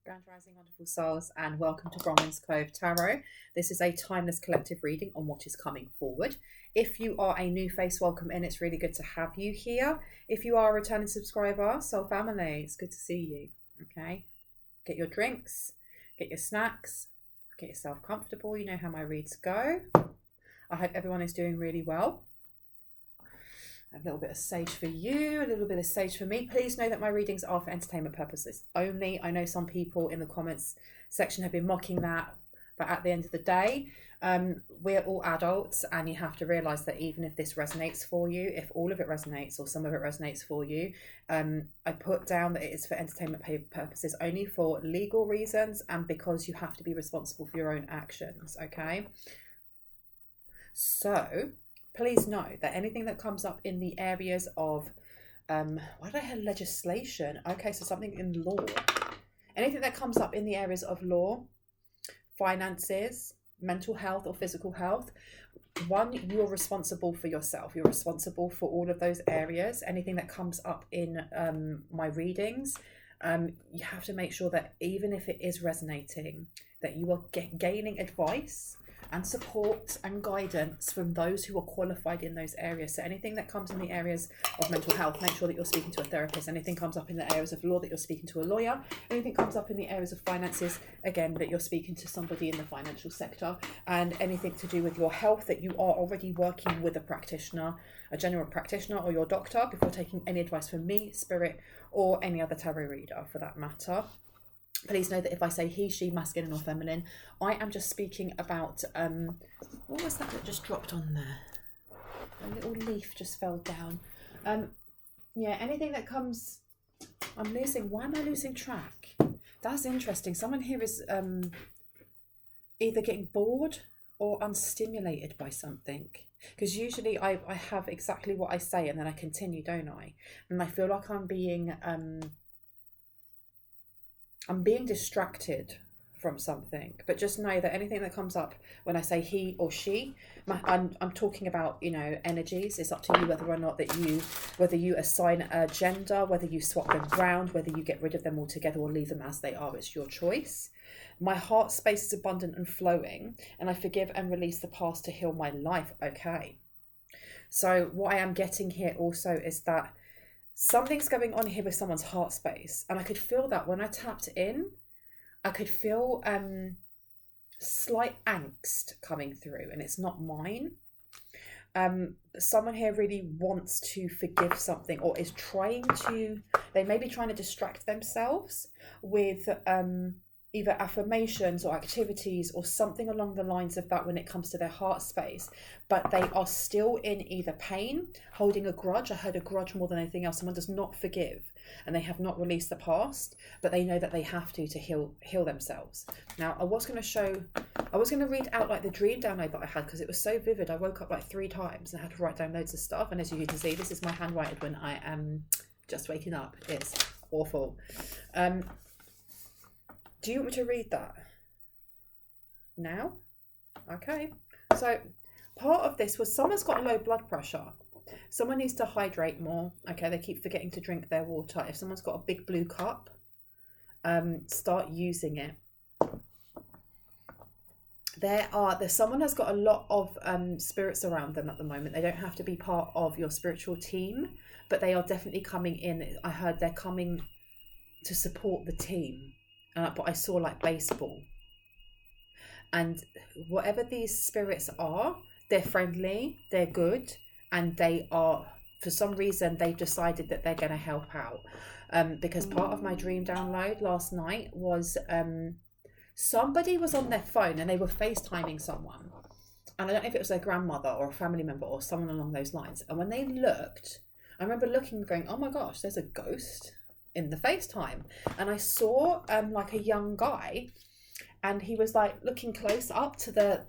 Grand Rising, wonderful souls, and welcome to Bronwen's Cove Tarot. This is a timeless collective reading on what is coming forward. If you are a new face, welcome in. It's really good to have you here. If you are a returning subscriber, soul family, it's good to see you. Okay, get your drinks, get your snacks, get yourself comfortable. You know how my reads go. I hope everyone is doing really well. A little bit of sage for you, a little bit of sage for me. Please know that my readings are for entertainment purposes only. I know some people in the comments section have been mocking that, but at the end of the day, we're all adults, and you have to realise that even if this resonates for you, if all of it resonates or some of it resonates for you, I put down that it is for entertainment purposes only, for legal reasons and because you have to be responsible for your own actions, okay? So please know that anything that comes up in the areas of, why did I have legislation? Okay, so something in law. Anything that comes up in the areas of law, finances, mental health or physical health, one, you're responsible for yourself. You're responsible for all of those areas. Anything that comes up in my readings, you have to make sure that even if it is resonating, that you are gaining advice and support and guidance from those who are qualified in those areas. So anything that comes in the areas of mental health, make sure that you're speaking to a therapist. Anything comes up in the areas of law, that you're speaking to a lawyer. Anything comes up in the areas of finances, again, that you're speaking to somebody in the financial sector. And anything to do with your health, that you are already working with a practitioner, a general practitioner or your doctor, before taking any advice from me, spirit, or any other tarot reader for that matter. Please know that if I say he, she, masculine or feminine, I am just speaking about, what was that just dropped on there? A little leaf just fell down. Yeah, anything that comes, why am I losing track? That's interesting. Someone here is either getting bored or unstimulated by something. Because usually I have exactly what I say and then I continue, don't I? And I feel like I'm being distracted from something, but just know that anything that comes up when I say he or she, I'm talking about, you know, energies. It's up to you whether or not whether you assign a gender, whether you swap them round, whether you get rid of them altogether or leave them as they are. It's your choice. My heart space is abundant and flowing, and I forgive and release the past to heal my life. Okay. So what I am getting here also is that something's going on here with someone's heart space. And I could feel that when I tapped in, I could feel slight angst coming through, and it's not mine. Someone here really wants to forgive something, or is they may be trying to distract themselves with either affirmations or activities or something along the lines of that when it comes to their heart space, but they are still in either pain, holding a grudge. I heard a grudge more than anything else. Someone does not forgive and they have not released the past, but they know that they have to heal themselves. Now, I was going to read out like the dream download that I had, because it was so vivid. I woke up like 3 times and I had to write down loads of stuff, and as you can see, this is my handwriting when I am just waking up. It's awful. Do you want me to read that now? Okay. So part of this was someone's got low blood pressure. Someone needs to hydrate more. Okay, they keep forgetting to drink their water. If someone's got a big blue cup, start using it. There's someone has got a lot of spirits around them at the moment. They don't have to be part of your spiritual team, but they are definitely coming in. I heard they're coming to support the team. But I saw like baseball, and whatever these spirits are, they're friendly, they're good, and they are, for some reason, they've decided that they're going to help out. Because part of my dream download last night was somebody was on their phone and they were FaceTiming someone, and I don't know if it was their grandmother or a family member or someone along those lines. And when they looked, I remember looking and going, "Oh my gosh, there's a ghost in the FaceTime." And I saw like a young guy, and he was like looking close up to the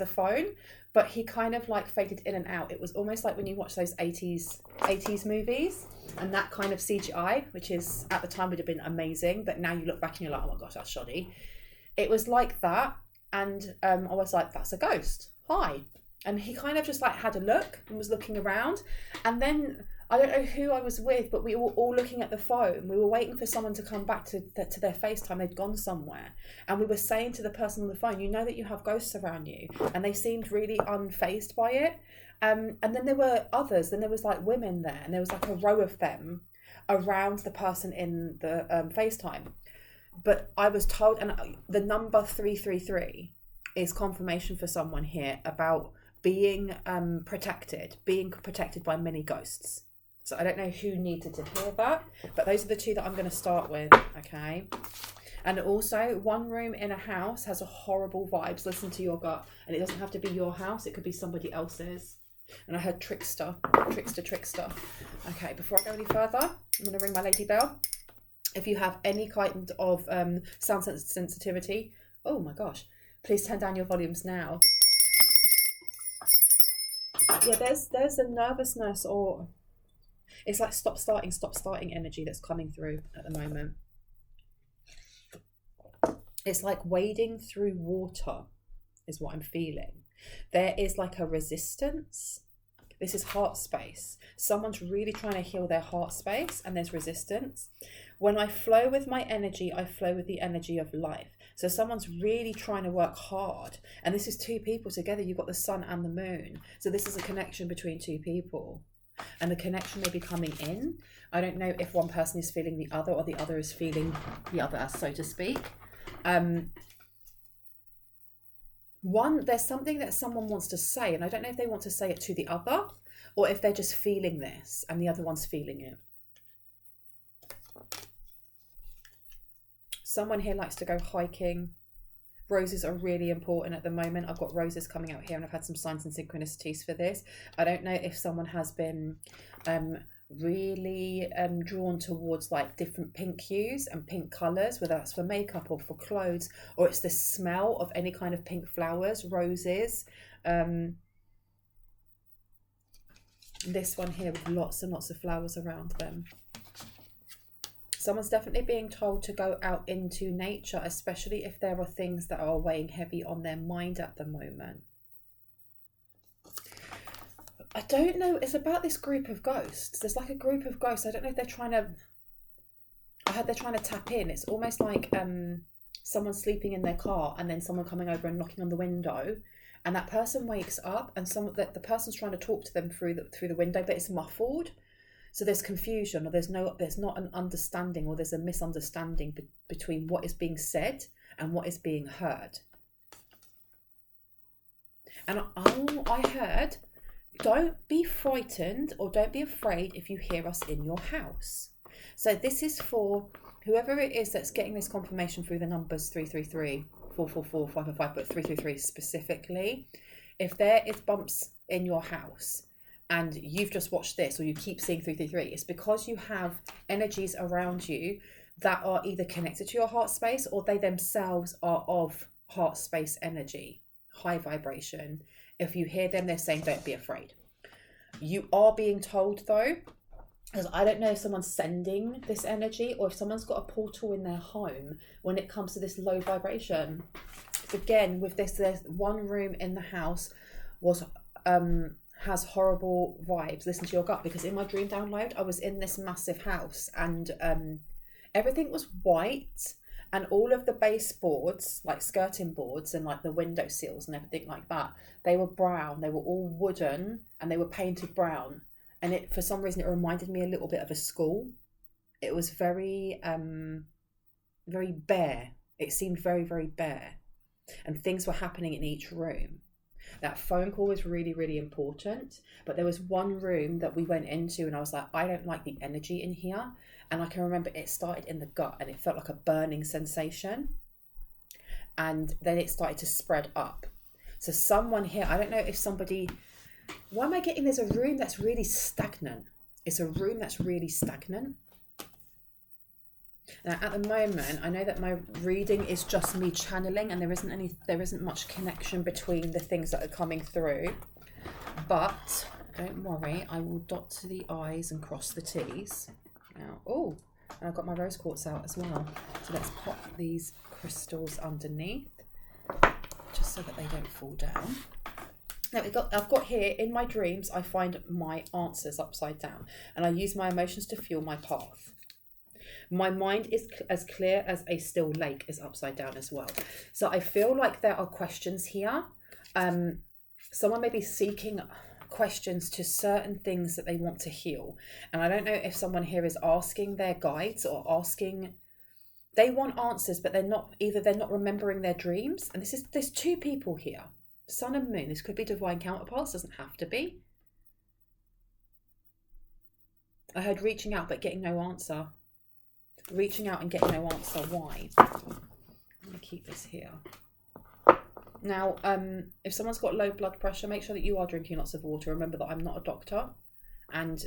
phone, but he kind of like faded in and out. It was almost like when you watch those 80s movies and that kind of CGI, which is at the time would have been amazing, but now you look back and you're like, oh my gosh, that's shoddy. It was like that, and I was like, that's a ghost. Hi. And he kind of just like had a look and was looking around, and then I don't know who I was with, but we were all looking at the phone. We were waiting for someone to come back to their FaceTime. They'd gone somewhere. And we were saying to the person on the phone, you know that you have ghosts around you. And they seemed really unfazed by it. And then there were others. Then there was like women there. And there was like a row of them around the person in the FaceTime. But I was told, and the number 333 is confirmation for someone here about being protected by many ghosts. So I don't know who needed to hear that, but those are the two that I'm going to start with, okay? And also, one room in a house has a horrible vibes. Listen to your gut. And it doesn't have to be your house. It could be somebody else's. And I heard trickster. Okay, before I go any further, I'm going to ring my lady bell. If you have any kind of sound sensitivity, oh my gosh, please turn down your volumes now. Yeah, there's a nervousness, or it's like stop starting energy that's coming through at the moment. It's like wading through water is what I'm feeling. There is like a resistance. This is heart space. Someone's really trying to heal their heart space, and there's resistance. When I flow with my energy, I flow with the energy of life. So someone's really trying to work hard. And this is two people together. You've got the sun and the moon. So this is a connection between two people. And the connection may be coming in. I don't know if one person is feeling the other or the other is feeling the other, so to speak. There's something that someone wants to say, and I don't know if they want to say it to the other or if they're just feeling this and the other one's feeling it. Someone here likes to go hiking. Roses are really important at the moment. I've got roses coming out here, and I've had some signs and synchronicities for this. I don't know if someone has been really drawn towards like different pink hues and pink colours, whether that's for makeup or for clothes, or it's the smell of any kind of pink flowers, roses. This one here with lots and lots of flowers around them. Someone's definitely being told to go out into nature, especially if there are things that are weighing heavy on their mind at the moment. I don't know. It's about this group of ghosts. There's like a group of ghosts. I don't know if they're trying to... I heard they're trying to tap in. It's almost like someone sleeping in their car and then someone coming over and knocking on the window. And that person wakes up and the person's trying to talk to them through the window, but it's muffled. So there's confusion, or there's not an understanding, or there's a misunderstanding between what is being said and what is being heard. And I heard, don't be frightened or don't be afraid if you hear us in your house. So this is for whoever it is that's getting this confirmation through the numbers 333, 444, 555, but 333 specifically. If there is bumps in your house, and you've just watched this, or you keep seeing 333, it's because you have energies around you that are either connected to your heart space, or they themselves are of heart space energy, high vibration. If you hear them, they're saying, don't be afraid. You are being told though, because I don't know if someone's sending this energy or if someone's got a portal in their home when it comes to this low vibration. Again, with this, there's one room in the house has horrible vibes. Listen to your gut, because in my dream download, I was in this massive house and everything was white, and all of the baseboards, like skirting boards and like the window sills and everything like that, they were brown. They were all wooden and they were painted brown. And it, for some reason, it reminded me a little bit of a school. It was very, very bare. It seemed very, very bare. And things were happening in each room. That phone call was really, really important. But there was one room that we went into and I was like, I don't like the energy in here. And I can remember it started in the gut and it felt like a burning sensation. And then it started to spread up. So someone here, I don't know if somebody... Why am I getting there's a room that's really stagnant? It's a room that's really stagnant. Now, at the moment, I know that my reading is just me channeling and there isn't much connection between the things that are coming through. But don't worry, I will dot the I's and cross the T's. Now, oh, and I've got my rose quartz out as well. So let's pop these crystals underneath, just so that they don't fall down. Now I've got here, in my dreams, I find my answers upside down, and I use my emotions to fuel my path. My mind is as clear as a still lake is upside down as well. So I feel like there are questions here. Someone may be seeking questions to certain things that they want to heal. And I don't know if someone here is asking their guides or asking, they want answers, but they're not remembering their dreams. And there's two people here, sun and moon. This could be divine counterparts, doesn't have to be. I heard reaching out but getting no answer. Reaching out and getting no answer. Why? I'm going to keep this here. Now, if someone's got low blood pressure, make sure that you are drinking lots of water. Remember that I'm not a doctor, and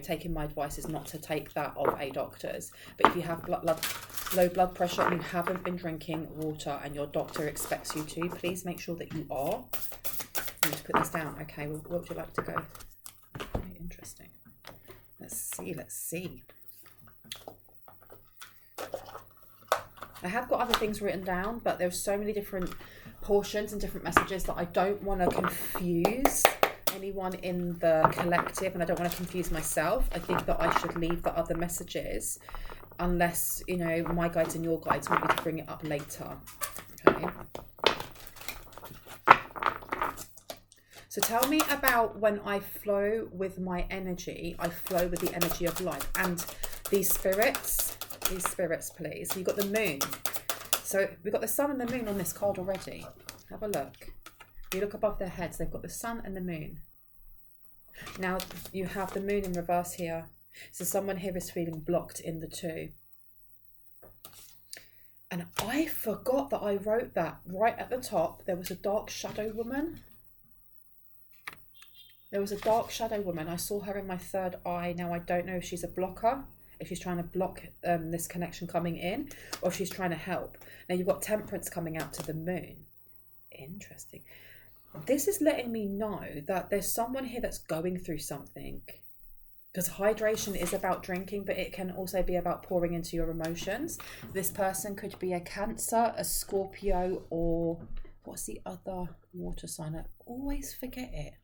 taking my advice is not to take that of a doctor's. But if you have low blood pressure and you haven't been drinking water and your doctor expects you to, please make sure that you are. I'm just put this down. Okay, well, what would you like to go? Very interesting. Let's see. I have got other things written down, but there's so many different portions and different messages that I don't want to confuse anyone in the collective, and I don't want to confuse myself. I think that I should leave the other messages unless, my guides and your guides want me to bring it up later. Okay. So tell me about when I flow with my energy, I flow with the energy of life. And these spirits, please. So you've got the moon. So we've got the sun and the moon on this card already. Have a look. If you look above their heads, they've got the sun and the moon. Now you have the moon in reverse here. So someone here is feeling blocked in the two. And I forgot that I wrote that right at the top. There was a dark shadow woman. There was a dark shadow woman. I saw her in my third eye. Now I don't know if she's a blocker, if she's trying to block this connection coming in, or if she's trying to help. Now you've got Temperance coming out to the moon. Interesting. This is letting me know that there's someone here that's going through something. Because hydration is about drinking, but it can also be about pouring into your emotions. This person could be a Cancer, a Scorpio, or what's the other water sign? I always forget it.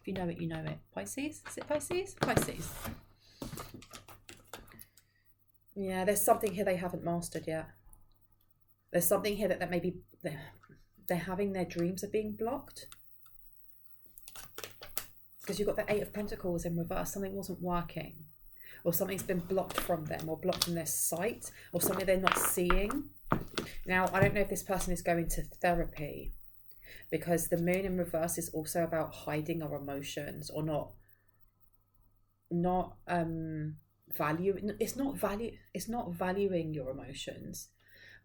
If you know it, you know it. Pisces? Is it Pisces? Pisces. Yeah, there's something here they haven't mastered yet. There's something here that maybe they're having their dreams are being blocked. Because you've got the Eight of Pentacles in reverse. Something wasn't working. Or something's been blocked from them, or blocked from their sight, or something they're not seeing. Now, I don't know if this person is going to therapy, because the moon in reverse is also about hiding our emotions, or not valuing your emotions,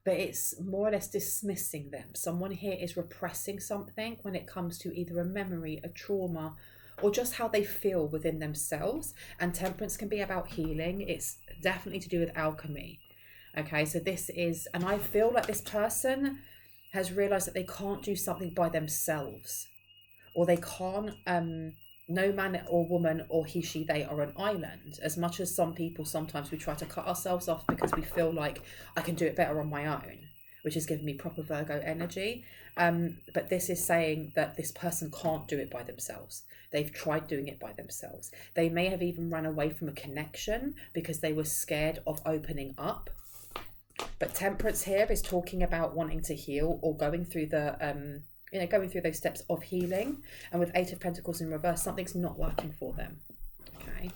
but it's more or less dismissing them. Someone here is repressing something when it comes to either a memory, a trauma, or just how they feel within themselves. And Temperance can be about healing. It's definitely to do with alchemy. Okay, so this is, and I feel like this person has realized that they can't do something by themselves, or they can't, no man or woman or he, she, they are an island. As much as some people, sometimes we try to cut ourselves off because we feel like I can do it better on my own, which is giving me proper Virgo energy. But this is saying that this person can't do it by themselves. They've tried doing it by themselves. They may have even run away from a connection because they were scared of opening up. But Temperance here is talking about wanting to heal, or going through the going through those steps of healing. And with Eight of Pentacles in reverse, something's not working for them. Okay,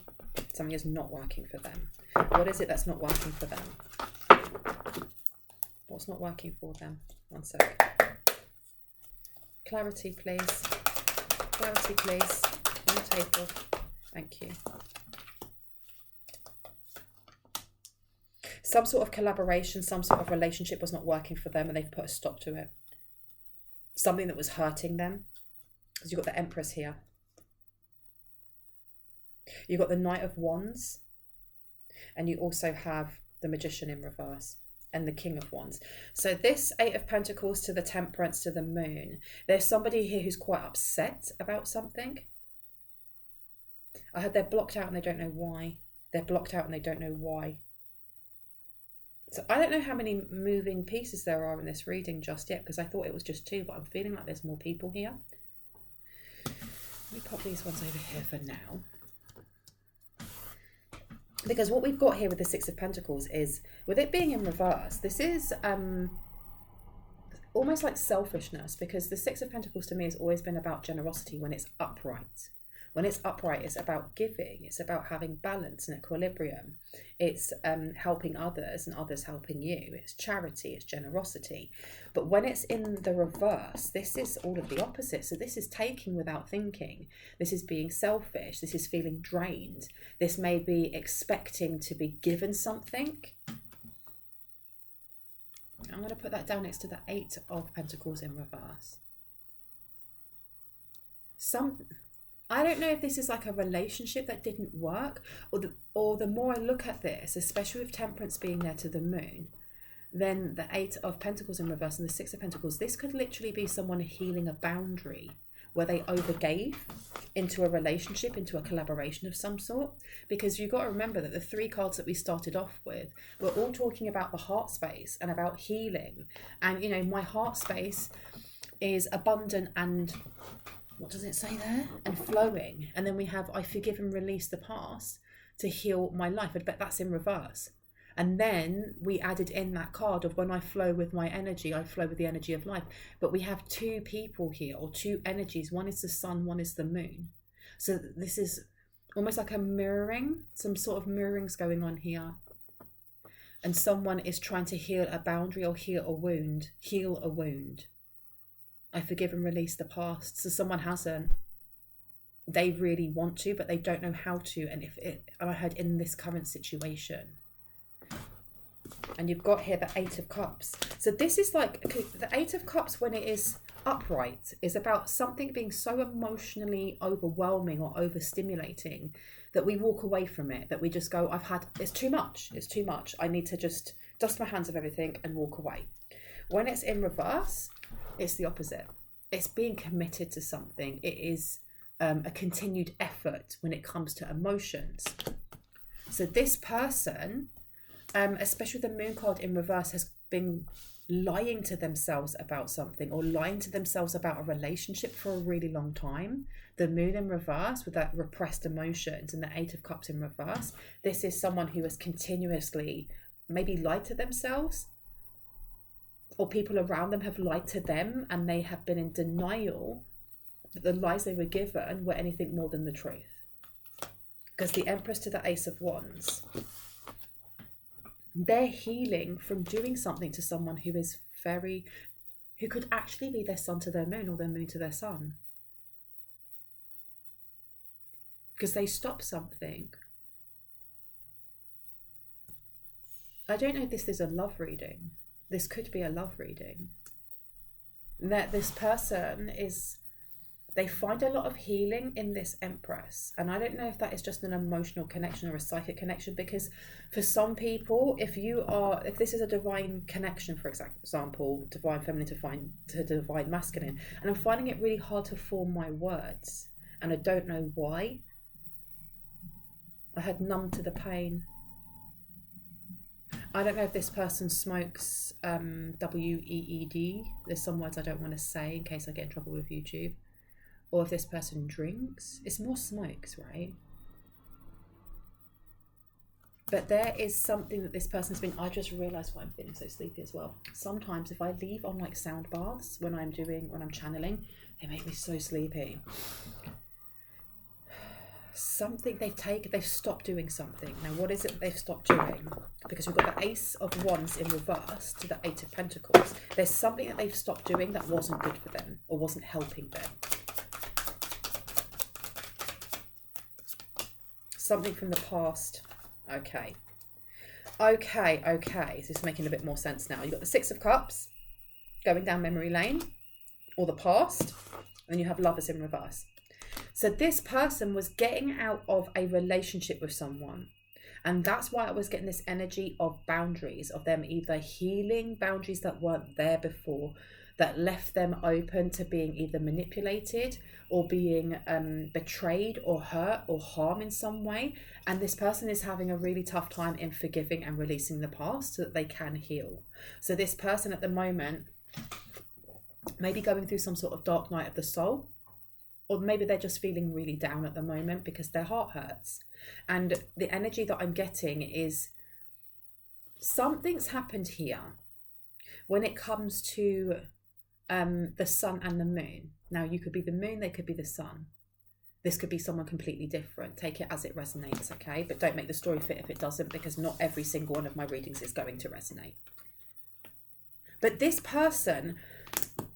something is not working for them. What is it that's not working for them? What's not working for them? One sec. Clarity, please. Clarity, please. On the table. Thank you. Some sort of collaboration, some sort of relationship was not working for them, and they've put a stop to it. Something that was hurting them. Because you've got the Empress here. You've got the Knight of Wands. And you also have the Magician in reverse. And the King of Wands. So this Eight of Pentacles to the Temperance to the Moon. There's somebody here who's quite upset about something. I heard they're blocked out and they don't know why. They're blocked out and they don't know why. So I don't know how many moving pieces there are in this reading just yet, because I thought it was just 2, but I'm feeling like there's more people here. Let me pop these ones over here for now. Because what we've got here with the Six of Pentacles is, with it being in reverse, this is almost like selfishness, because the Six of Pentacles to me has always been about generosity when it's upright. When it's upright, it's about giving. It's about having balance and equilibrium. It's helping others and others helping you. It's charity, it's generosity. But when it's in the reverse, this is all of the opposite. So this is taking without thinking. This is being selfish. This is feeling drained. This may be expecting to be given something. I'm going to put that down next to the Eight of Pentacles in reverse. I don't know if this is like a relationship that didn't work, or the more I look at this, especially with Temperance being there to the Moon, then the Eight of Pentacles in reverse and the Six of Pentacles, this could literally be someone healing a boundary where they overgave into a relationship, into a collaboration of some sort. Because you've got to remember that the 3 cards that we started off with were all talking about the heart space and about healing. And, you know, my heart space is abundant and... what does it say there? And flowing. And then we have, I forgive and release the past to heal my life. I bet that's in reverse. And then we added in that card of when I flow with my energy, I flow with the energy of life. But we have 2 people here, or 2 energies. One is the sun, one is the moon. So this is almost like a mirroring. Some sort of mirroring's going on here. And someone is trying to heal a boundary or heal a wound. Heal a wound. I forgive and release the past. So someone hasn't. They really want to, but they don't know how to. And I heard in this current situation. And you've got here the Eight of Cups. So this is like, the Eight of Cups when it is upright is about something being so emotionally overwhelming or overstimulating that we walk away from it, that we just go, it's too much. It's too much. I need to just dust my hands of everything and walk away. When it's in reverse, it's the opposite. It's being committed to something. It is a continued effort when it comes to emotions. So this person, especially the Moon card in reverse, has been lying to themselves about something, or lying to themselves about a relationship for a really long time. The Moon in reverse with that repressed emotions and the Eight of Cups in reverse. This is someone who has continuously maybe lied to themselves, or people around them have lied to them, and they have been in denial that the lies they were given were anything more than the truth. Because the Empress to the Ace of Wands, they're healing from doing something to someone who could actually be their sun to their moon, or their moon to their sun. Because they stop something. I don't know if this is a love reading. This could be a love reading. That this person they find a lot of healing in this Empress. And I don't know if that is just an emotional connection or a psychic connection, because for some people, if this is a divine connection, for example, divine feminine to divine masculine, and I'm finding it really hard to form my words, and I don't know why. I had numb to the pain. I don't know if this person smokes WEED. There's some words I don't want to say in case I get in trouble with YouTube. Or if this person drinks. It's more smokes, right? But there is something that this person's been... I just realised why I'm feeling so sleepy as well. Sometimes if I leave on like sound baths when I'm channeling, they make me so sleepy. Something they've stopped doing something. Now, what is it they've stopped doing? Because we've got the Ace of Wands in reverse to the Eight of Pentacles. There's something that they've stopped doing that wasn't good for them or wasn't helping them. Something from the past. Okay. So it's making a bit more sense now. You've got the Six of Cups going down memory lane, or the past, and you have Lovers in reverse. So this person was getting out of a relationship with someone, And that's why I was getting this energy of boundaries, of them either healing boundaries that weren't there before, that left them open to being either manipulated or being betrayed or hurt or harm in some way. And this person is having a really tough time in forgiving and releasing the past so that they can heal. So this person at the moment may be going through some sort of dark night of the soul, or maybe they're just feeling really down at the moment because their heart hurts. And the energy that I'm getting is something's happened here when it comes to the sun and the moon. Now, you could be the moon, they could be the sun. This could be someone completely different. Take it as it resonates, okay? But don't make the story fit if it doesn't, because not every single one of my readings is going to resonate. But this person,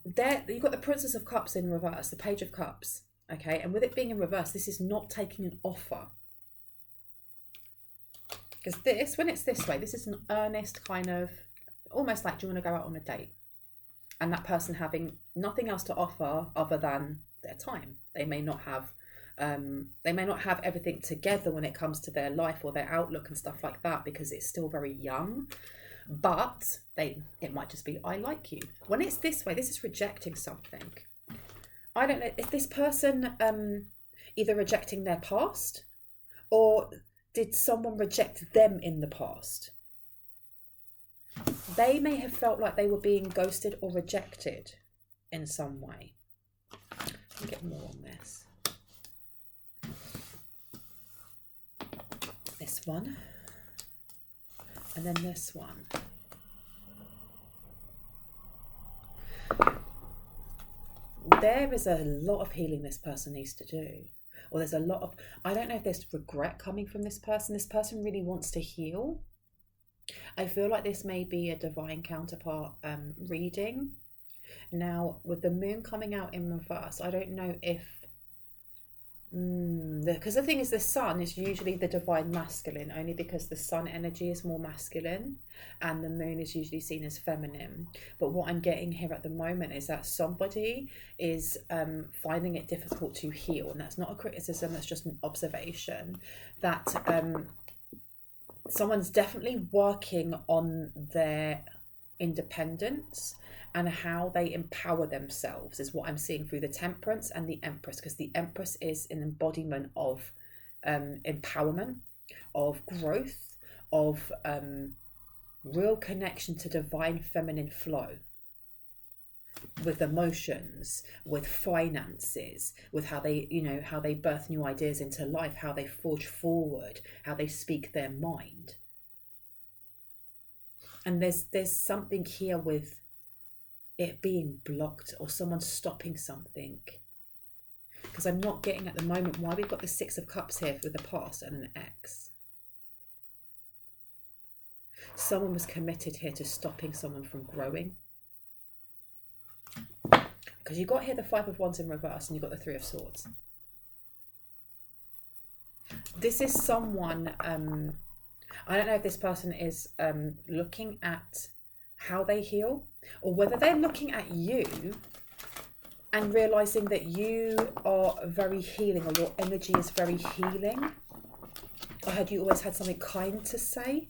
there, you've got the Princess of Cups in reverse, the Page of Cups, okay? And with it being in reverse, this is not taking an offer. Because this, when it's this way, this is an earnest kind of, almost like, do you want to go out on a date? And that person having nothing else to offer other than their time. They may not have everything together when it comes to their life or their outlook and stuff like that, because it's still very young. But it might just be, I like you. When it's this way, this is rejecting something. I don't know, is this person either rejecting their past, or did someone reject them in the past? They may have felt like they were being ghosted or rejected in some way. Let me get more on this. This one. And then this one. There is a lot of healing this person needs to do. Or there's a lot of, I don't know if there's regret coming from this person. This person really wants to heal. I feel like this may be a divine counterpart reading. Now, with the moon coming out in reverse, I don't know if, because the thing is, the sun is usually the divine masculine, only because the sun energy is more masculine and the moon is usually seen as feminine. But what I'm getting here at the moment is that somebody is finding it difficult to heal, and that's not a criticism, that's just an observation, that someone's definitely working on their independence and how they empower themselves is what I'm seeing through the Temperance and the Empress, because the Empress is an embodiment of empowerment, of growth, of real connection to divine feminine flow, with emotions, with finances, with how they birth new ideas into life, how they forge forward, how they speak their mind. And there's something here with it being blocked or someone stopping something, because I'm not getting at the moment why we've got the Six of Cups here with the past and an X. Someone was committed here to stopping someone from growing. Because you've got here the Five of Wands in reverse and you've got the Three of Swords. This is someone, I don't know if this person is looking at how they heal, or whether they're looking at you and realising that you are very healing, or your energy is very healing. I heard you always had something kind to say.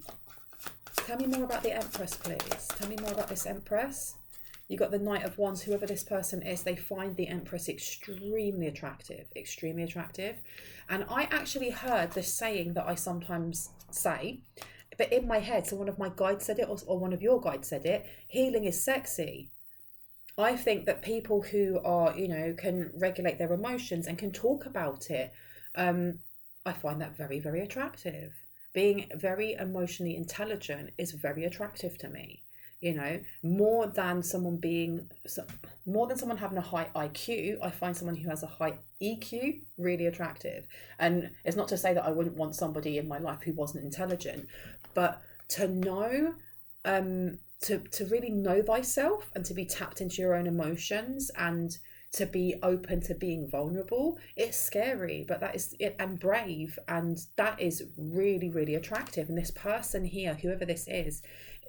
Tell me more about the Empress, please. Tell me more about this Empress. You got the Knight of Wands. Whoever this person is, they find the Empress extremely attractive, extremely attractive. And I actually heard this saying that I sometimes say, but in my head, so one of my guides said it, or one of your guides said it, healing is sexy. I think that people who are, can regulate their emotions and can talk about it, I find that very, very attractive. Being very emotionally intelligent is very attractive to me. More than someone having a high IQ, I find someone who has a high EQ really attractive. And it's not to say that I wouldn't want somebody in my life who wasn't intelligent, but to know, to really know thyself and to be tapped into your own emotions and to be open to being vulnerable, it's scary, but that is it, and brave, and that is really, really attractive. And this person here, whoever this is,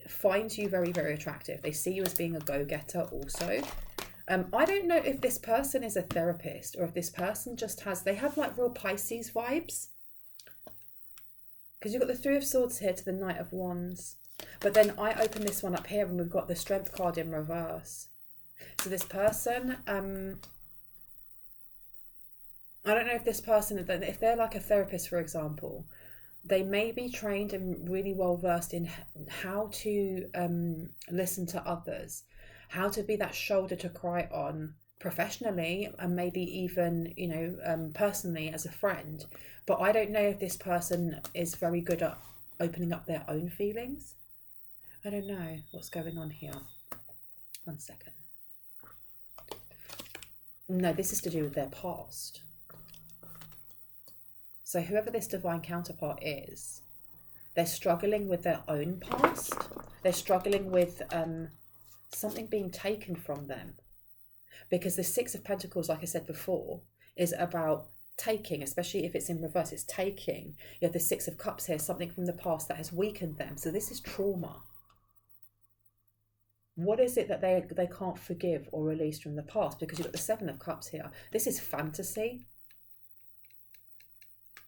finds you very, very attractive. They see you as being a go-getter also. I don't know if this person is a therapist or if this person just they have like real Pisces vibes. Because you've got the Three of Swords here to the Knight of Wands. But then I open this one up here and we've got the Strength card in reverse. So this person, I don't know if this person, if they're like a therapist, for example, they may be trained and really well versed in how to listen to others, how to be that shoulder to cry on professionally, and maybe even, you know, personally as a friend. But I don't know if this person is very good at opening up their own feelings. I don't know what's going on here. 1 second. No, this is to do with their past. So whoever this divine counterpart is, they're struggling with their own past. They're struggling with something being taken from them. Because the Six of Pentacles, like I said before, is about taking, especially if it's in reverse, it's taking. You have the Six of Cups here, something from the past that has weakened them. So this is trauma. What is it that they can't forgive or release from the past? Because you've got the Seven of Cups here. This is fantasy.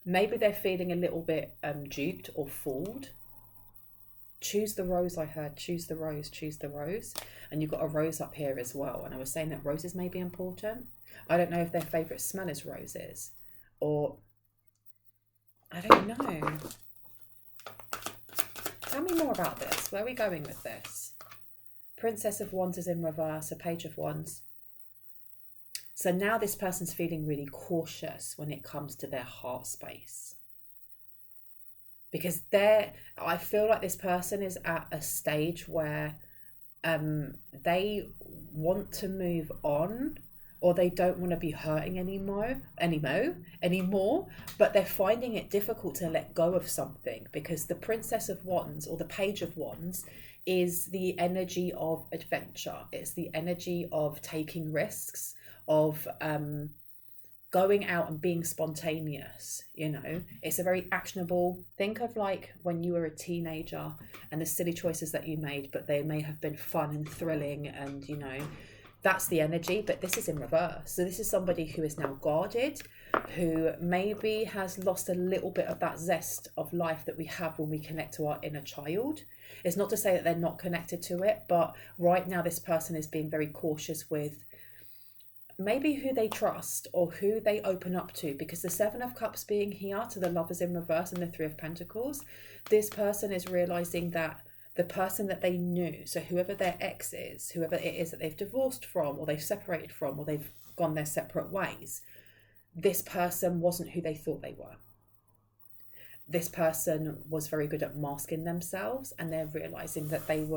Maybe they're feeling a little bit duped or fooled. Choose the rose, I heard. Choose the rose, choose the rose. And you've got a rose up here as well. And I was saying that roses may be important. I don't know if their favourite smell is roses. Or, I don't know. Tell me more about this. Where are we going with this? Princess of Wands is in reverse, a Page of Wands. So now this person's feeling really cautious when it comes to their heart space. Because I feel like this person is at a stage where they want to move on, or they don't want to be hurting anymore, but they're finding it difficult to let go of something, because the Princess of Wands or the Page of Wands is the energy of adventure. It's the energy of taking risks, of going out and being spontaneous. You know, it's a very actionable. Think of like when you were a teenager and the silly choices that you made, but they may have been fun and thrilling, and you know, that's the energy. But this is in reverse. So this is somebody who is now guarded, who maybe has lost a little bit of that zest of life that we have when we connect to our inner child. It's not to say that they're not connected to it, but right now this person is being very cautious with maybe who they trust or who they open up to, because the Seven of Cups being here to the Lovers in reverse and the Three of Pentacles, this person is realizing that the person that they knew, so whoever their ex is, whoever it is that they've divorced from, or they've separated from, or they've gone their separate ways, this person wasn't who they thought they were. This person was very good at masking themselves, and they're realizing that they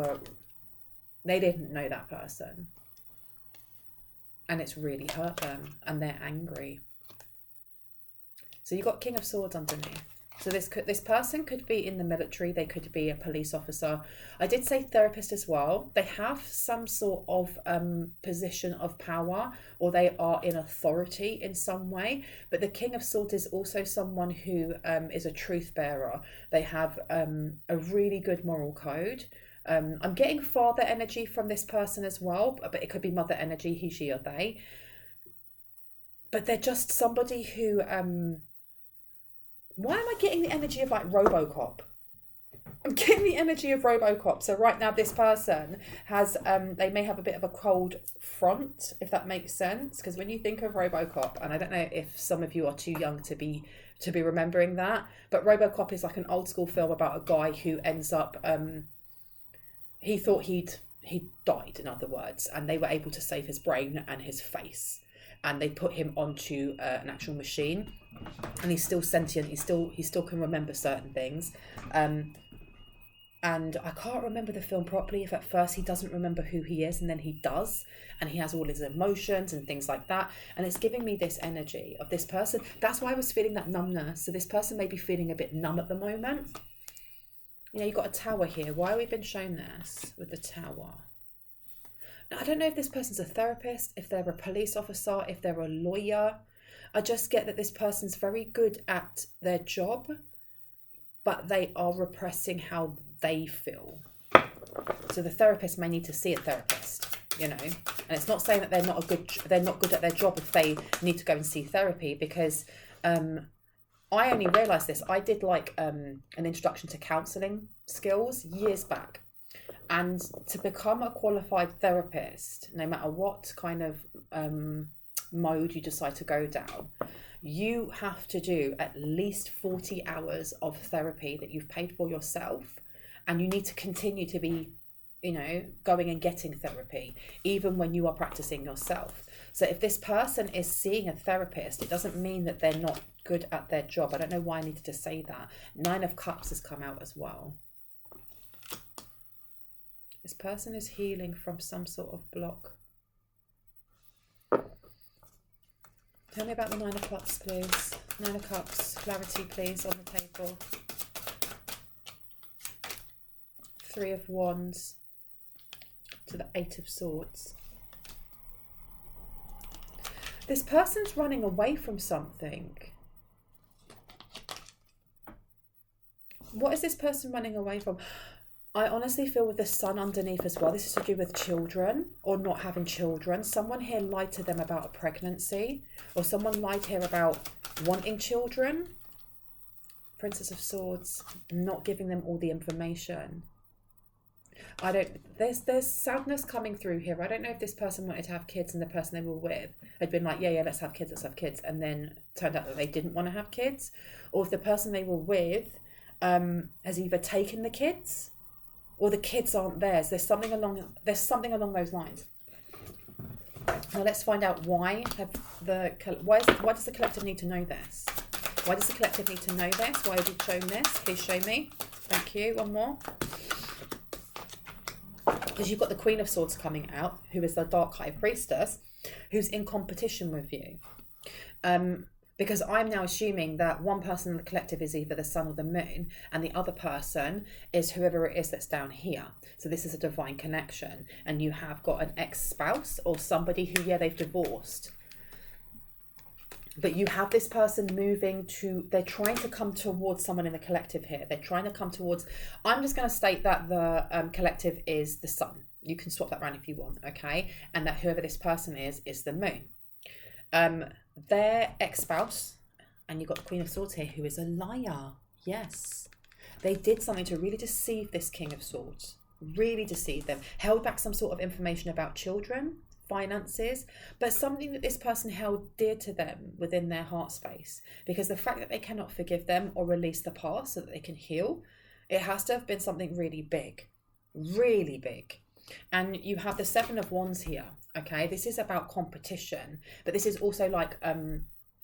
didn't know that person. And it's really hurt them, and they're angry. So you've got King of Swords underneath. So this person could be in the military. They could be a police officer. I did say therapist as well. They have some sort of position of power, or they are in authority in some way. But the King of Swords is also someone who is a truth bearer. They have a really good moral code. I'm getting father energy from this person as well, but it could be mother energy, he, she, or they. But they're just somebody who... why am I getting the energy of like RoboCop? I'm getting the energy of RoboCop. So right now this person has, they may have a bit of a cold front, if that makes sense. Because when you think of RoboCop, and I don't know if some of you are too young to be remembering that, but RoboCop is like an old school film about a guy who ends up... he thought he'd died, in other words, and they were able to save his brain and his face, and they put him onto an actual machine, and he's still sentient. He still can remember certain things, and I can't remember the film properly. If at first he doesn't remember who he is, and then he does, and he has all his emotions and things like that, and it's giving me this energy of this person. That's why I was feeling that numbness. So this person may be feeling a bit numb at the moment. You know, you've got a tower here. Why have we been shown this with the tower? Now, I don't know if this person's a therapist, if they're a police officer, if they're a lawyer. I just get that this person's very good at their job, but they are repressing how they feel. So the therapist may need to see a therapist, you know. And it's not saying that they're not good at their job if they need to go and see therapy, because I only realised this. I did like an introduction to counselling skills years back. And to become a qualified therapist, no matter what kind of mode you decide to go down, you have to do at least 40 hours of therapy that you've paid for yourself. And you need to continue to be, going and getting therapy, even when you are practicing yourself. So if this person is seeing a therapist, it doesn't mean that they're not good at their job. I don't know why I needed to say that. 9 of Cups has come out as well. This person is healing from some sort of block. Tell me about the 9 of Cups, please. 9 of Cups, clarity, please, on the table. 3 of Wands to the 8 of Swords. This person's running away from something. What is this person running away from? I honestly feel with the Sun underneath as well, this is to do with children or not having children. Someone here lied to them about a pregnancy, or someone lied here about wanting children. Princess of Swords, not giving them all the information. There's sadness coming through here. I don't know if this person wanted to have kids and the person they were with had been like, yeah, let's have kids. And then turned out that they didn't want to have kids. Or if the person they were with has either taken the kids or the kids aren't theirs. There's something along those lines. Now let's find out why does the collective need to know this? Why does the collective need to know this? Why have you shown this? Please show me. Thank you. One more. Because you've got the Queen of Swords coming out, who is the Dark High Priestess, who's in competition with you. Because I'm now assuming that one person in the collective is either the Sun or the Moon, and the other person is whoever it is that's down here. So this is a divine connection. And you have got an ex-spouse or somebody who, they've divorced. But you have this person they're trying to come towards someone in the collective here. They're trying to come towards, I'm just going to state that the collective is the Sun. You can swap that around if you want, okay? And that whoever this person is the Moon. Their ex-spouse, and you've got the Queen of Swords here, who is a liar. Yes. They did something to really deceive this King of Swords. Really deceive them. Held back some sort of information about children, finances, but something that this person held dear to them within their heart space. Because the fact that they cannot forgive them or release the past so that they can heal, it has to have been something really big. Really big. And you have the 7 of Wands here, okay? This is about competition, but this is also like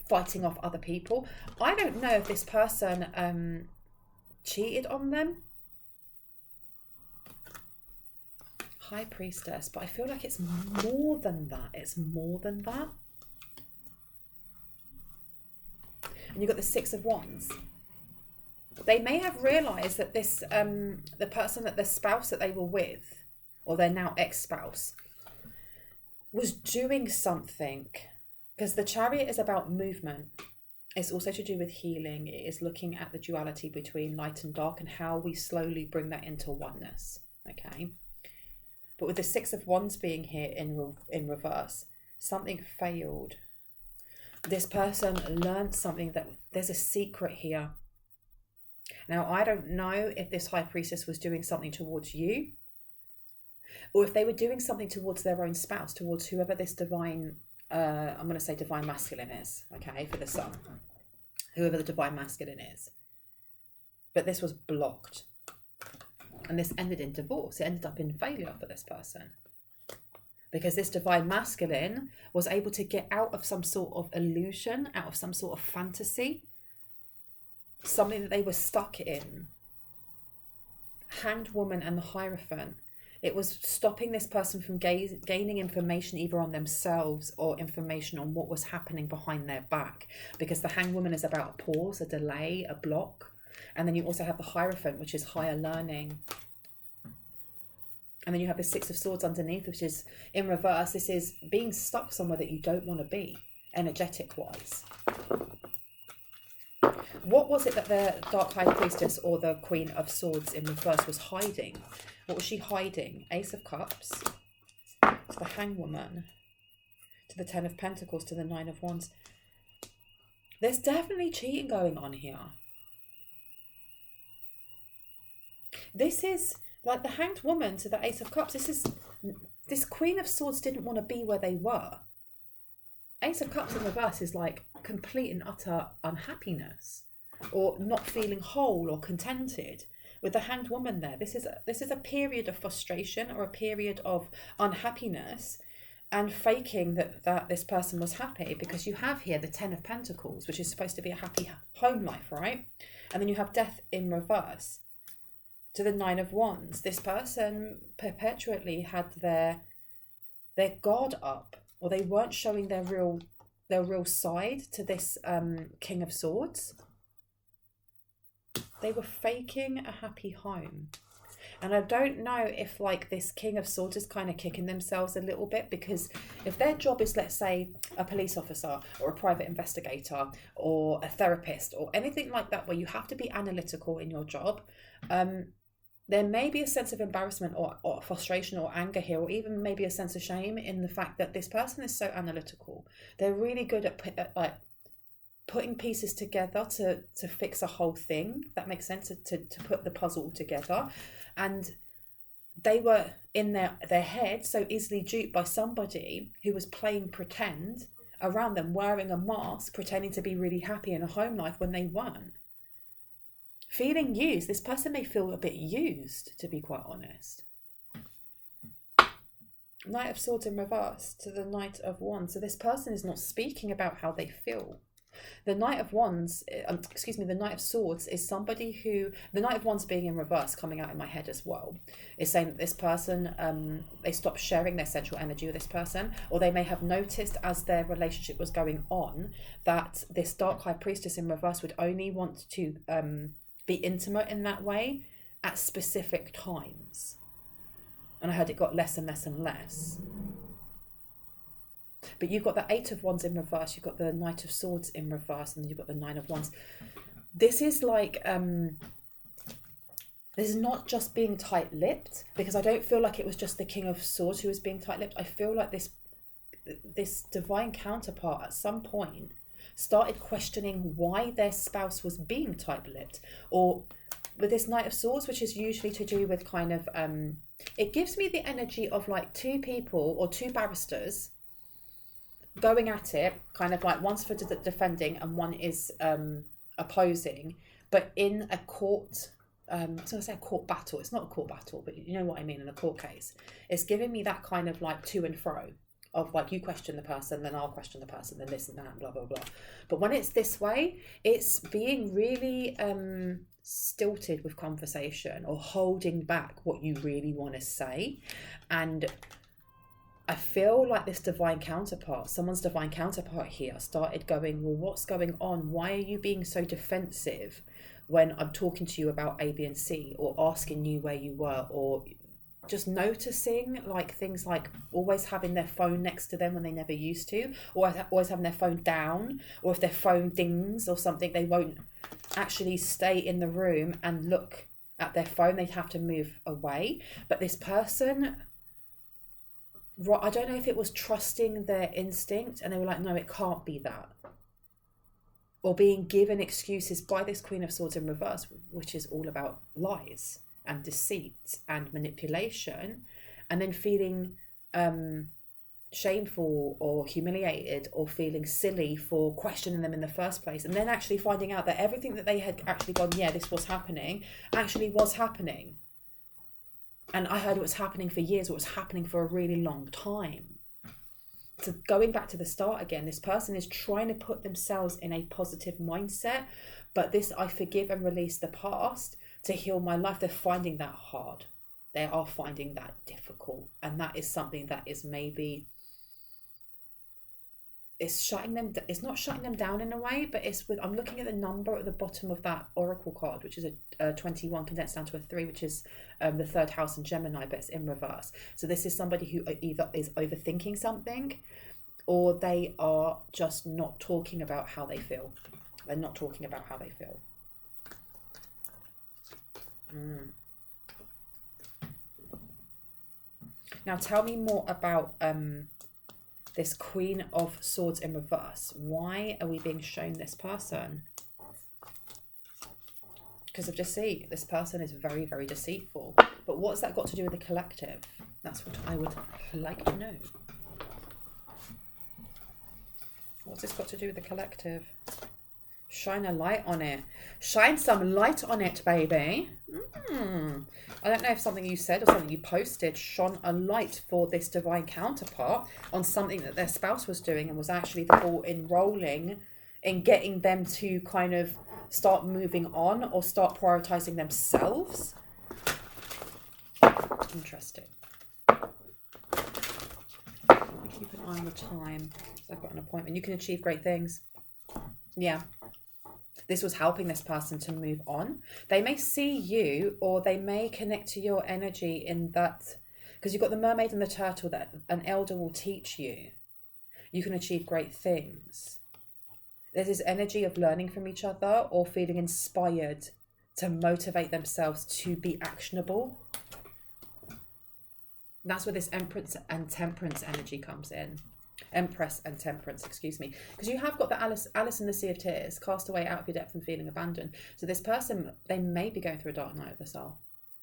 fighting off other people. I don't know if this person cheated on them. High Priestess, but I feel like it's more than that. It's more than that. And you've got the 6 of Wands. They may have realised that this, the person, that the spouse that they were with, or their now ex-spouse, was doing something. Because the Chariot is about movement. It's also to do with healing. It is looking at the duality between light and dark and how we slowly bring that into oneness. Okay. But with the 6 of Wands being here in reverse, something failed. This person learned something, that there's a secret here. Now, I don't know if this High Priestess was doing something towards you, or if they were doing something towards their own spouse, towards whoever this divine, I'm going to say divine masculine is, okay, for the Sun. Whoever the divine masculine is. But this was blocked. And this ended in divorce. It ended up in failure for this person. Because this divine masculine was able to get out of some sort of illusion, out of some sort of fantasy. Something that they were stuck in. Hanged Woman and the Hierophant. It was stopping this person from gaining information either on themselves or information on what was happening behind their back. Because the Hanged Woman is about a pause, a delay, a block. And then you also have the Hierophant, which is higher learning. And then you have the 6 of Swords underneath, which is in reverse. This is being stuck somewhere that you don't want to be, energetic-wise. What was it that the Dark High Priestess or the Queen of Swords in reverse was hiding? What was she hiding? Ace of Cups, to the Hanged Woman, to the 10 of Pentacles, to the 9 of Wands. There's definitely cheating going on here. This is like the Hanged Woman to the Ace of Cups. This Queen of Swords didn't want to be where they were. Ace of Cups in reverse is like complete and utter unhappiness, or not feeling whole or contented. With the Hanged Woman there, this is a period of frustration or a period of unhappiness, and faking that this person was happy, because you have here the Ten of Pentacles, which is supposed to be a happy home life, right? And then you have Death in reverse to the Nine of Wands. This person perpetually had their guard up, or they weren't showing their real side to this King of Swords. They were faking a happy home. And I don't know if like this King of Swords is kind of kicking themselves a little bit, because if their job is, let's say, a police officer or a private investigator or a therapist or anything like that, where you have to be analytical in your job, there may be a sense of embarrassment or frustration or anger here, or even maybe a sense of shame in the fact that this person is so analytical. They're really good at like putting pieces together to fix a whole thing. That makes sense, to put the puzzle together. And they were in their head so easily duped by somebody who was playing pretend around them, wearing a mask, pretending to be really happy in a home life when they weren't. Feeling used. This person may feel a bit used, to be quite honest. Knight of Swords in reverse to the Knight of Wands. So this person is not speaking about how they feel. The Knight of Wands, the Knight of Swords is somebody who, the Knight of Wands being in reverse, coming out in my head as well, is saying that this person, they stopped sharing their sexual energy with this person, or they may have noticed as their relationship was going on that this Dark High Priestess in reverse would only want to be intimate in that way at specific times. And I heard it got less and less and less. But you've got the Eight of Wands in reverse, you've got the Knight of Swords in reverse, and then you've got the Nine of Wands. This is like, this is not just being tight-lipped, because I don't feel like it was just the King of Swords who was being tight-lipped. I feel like this divine counterpart at some point started questioning why their spouse was being tight-lipped. Or with this Knight of Swords, which is usually to do with kind of, it gives me the energy of like two people or two barristers going at it, kind of like one's for defending and one is opposing, but in a court, I was going to say a court battle. It's not a court battle, but you know what I mean, in a court case. It's giving me that kind of like to and fro of like, you question the person, then I'll question the person, then this and that, and blah, blah, blah. But when it's this way, it's being really stilted with conversation, or holding back what you really want to say. And I feel like this divine counterpart, someone's divine counterpart here, started going, well, what's going on? Why are you being so defensive when I'm talking to you about A, B, and C, or asking you where you were, or just noticing like things like always having their phone next to them when they never used to, or always having their phone down, or if their phone dings or something, they won't actually stay in the room and look at their phone. They have to move away. But this person, I don't know if it was trusting their instinct and they were like, no, it can't be that. Or being given excuses by this Queen of Swords in reverse, which is all about lies and deceit and manipulation, and then feeling shameful or humiliated or feeling silly for questioning them in the first place, and then actually finding out that everything that they had actually gone, yeah, this was happening, actually was happening. And I heard it was happening for years, or it was happening for a really long time. So going back to the start again, this person is trying to put themselves in a positive mindset, but this I forgive and release the past to heal my life. They're finding that hard. They are finding that difficult. And that is something that is maybe, it's not shutting them down in a way, but I'm looking at the number at the bottom of that oracle card, which is a 21 condensed down to a 3, which is the third house in Gemini, but it's in reverse. So this is somebody who either is overthinking something, or they are just not talking about how they feel. They're not talking about how they feel. Now tell me more about This Queen of Swords in reverse. Why are we being shown this person? Because of deceit. This person is very, very deceitful. But what's that got to do with the collective? That's what I would like to know. What's this got to do with the collective? Shine a light on it. Shine some light on it, baby. I don't know if something you said or something you posted shone a light for this divine counterpart on something that their spouse was doing and was actually the ball enrolling in getting them to kind of start moving on or start prioritizing themselves. Interesting. Keep an eye on the time. So I've got an appointment. You can achieve great things. Yeah. This was helping this person to move on. They may see you, or they may connect to your energy in that, because you've got the mermaid and the turtle, that an elder will teach you. You can achieve great things. There's this energy of learning from each other or feeling inspired to motivate themselves to be actionable. That's where this Empress and Temperance energy comes in. Empress and Temperance, excuse me. Because you have got the Alice in the Sea of Tears, cast away out of your depth and feeling abandoned. So this person, they may be going through a dark night of the soul.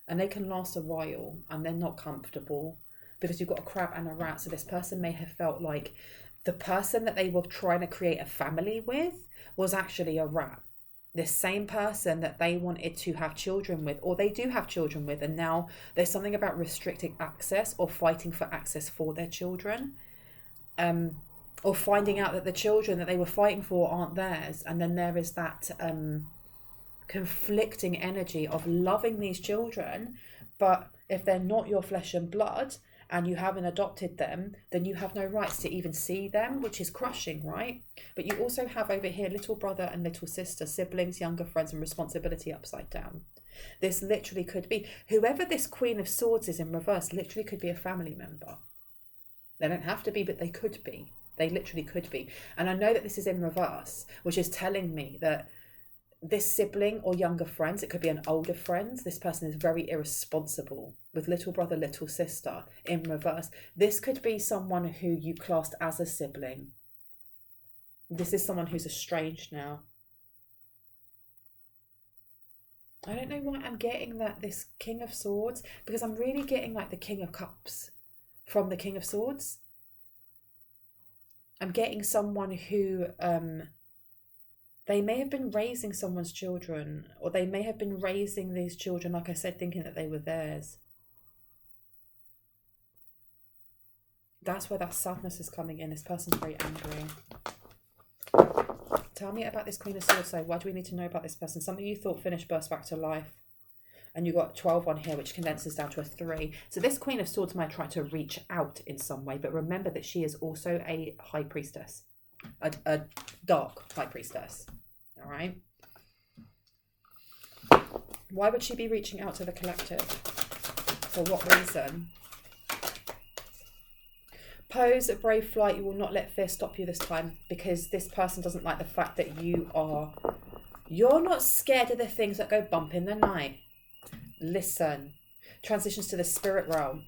And they can last a while and they're not comfortable because you've got a crab and a rat. So this person may have felt like the person that they were trying to create a family with was actually a rat. This same person that they wanted to have children with, or they do have children with, and now there's something about restricting access or fighting for access for their children. Or finding out that the children that they were fighting for aren't theirs. And then there is that conflicting energy of loving these children, but if they're not your flesh and blood and you haven't adopted them, then you have no rights to even see them, which is crushing, right? But you also have over here little brother and little sister, siblings, younger friends, and responsibility upside down. This literally could be, whoever this Queen of Swords is in reverse, literally could be a family member. They don't have to be, but they could be. They literally could be. And I know that this is in reverse, which is telling me that this sibling or younger friends, it could be an older friend, this person is very irresponsible with little brother, little sister in reverse. This could be someone who you classed as a sibling. This is someone who's estranged now. I don't know why I'm getting that, this King of Swords, because I'm really getting like the King of Cups from the King of Swords. I'm getting someone who, they may have been raising someone's children, or they may have been raising these children, like I said, thinking that they were theirs. That's where that sadness is coming in. This person's very angry. Tell me about this Queen of Swords. So why do we need to know about this person? Something you thought finished burst back to life. And you got 12 on here, which condenses down to a 3. So this Queen of Swords might try to reach out in some way, but remember that she is also a high priestess, a dark high priestess. All right. Why would she be reaching out to the collective? For what reason? Pose a brave flight. You will not let fear stop you this time, because this person doesn't like the fact that you're not scared of the things that go bump in the night. Listen. Transitions to the spirit realm.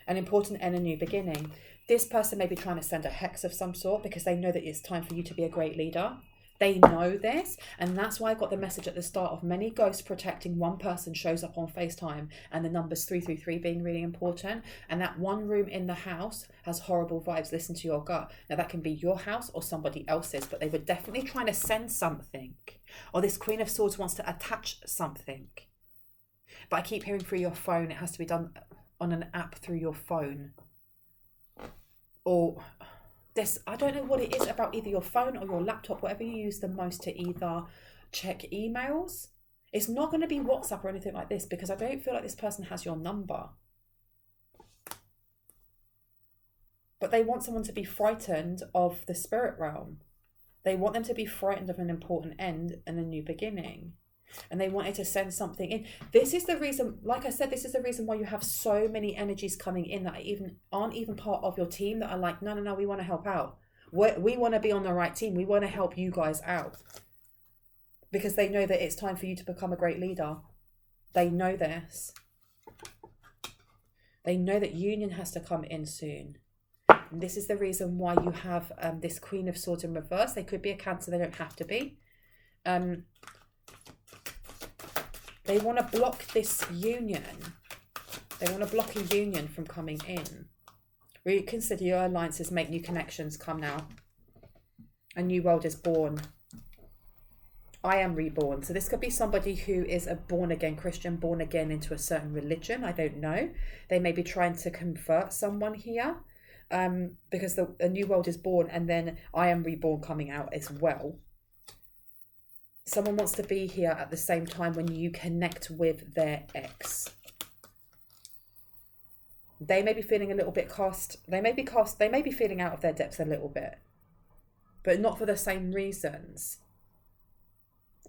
An important end, a new beginning. This person may be trying to send a hex of some sort because they know that it's time for you to be a great leader. They know this, and that's why I got the message at the start of many ghosts protecting one person shows up on FaceTime, and the numbers 333 being really important. And that one room in the house has horrible vibes. Listen to your gut. Now that can be your house or somebody else's, but they were definitely trying to send something. Or this Queen of Swords wants to attach something. But I keep hearing through your phone. It has to be done on an app through your phone. Or this, I don't know what it is about either your phone or your laptop, whatever you use the most to either check emails. It's not going to be WhatsApp or anything like this, because I don't feel like this person has your number. But they want someone to be frightened of the spirit realm. They want them to be frightened of an important end and a new beginning. And they wanted to send something in. This is the reason, like I said, this is the reason why you have so many energies coming in that aren't even part of your team, that are like, no, we want to help out. We want to be on the right team. We want to help you guys out. Because they know that it's time for you to become a great leader. They know this. They know that union has to come in soon. And this is the reason why you have this Queen of Swords in reverse. They could be a Cancer, they don't have to be. They want to block this union. They want to block a union from coming in. Reconsider your alliances, make new connections. Come now. A new world is born. I am reborn. So this could be somebody who is a born again Christian, born again into a certain religion. I don't know. They may be trying to convert someone here, because a new world is born, and then I am reborn coming out as well. Someone wants to be here at the same time when you connect with their ex. They may be feeling a little bit they may be feeling out of their depths a little bit, but not for the same reasons.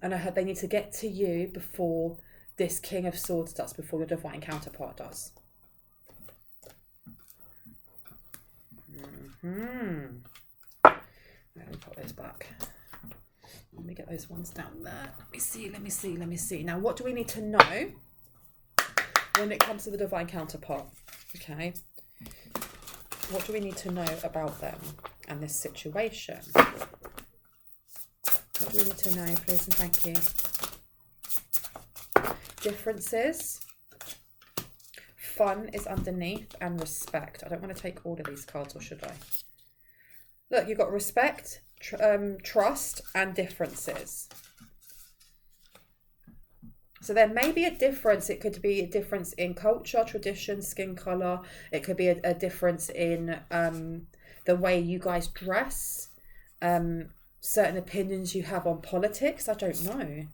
And I heard they need to get to you before this King of Swords does, before your divine counterpart does. Let me put those back. Let me get those ones down there. Let me see. Now, what do we need to know when it comes to the divine counterpart? Okay. What do we need to know about them and this situation? What do we need to know, please and thank you? Differences. Fun is underneath, and respect. I don't want to take all of these cards, or should I? Look, you've got respect, trust, and differences. So there may be a difference. It could be a difference in culture, tradition, skin colour. It could be a difference in the way you guys dress, certain opinions you have on politics. I don't know.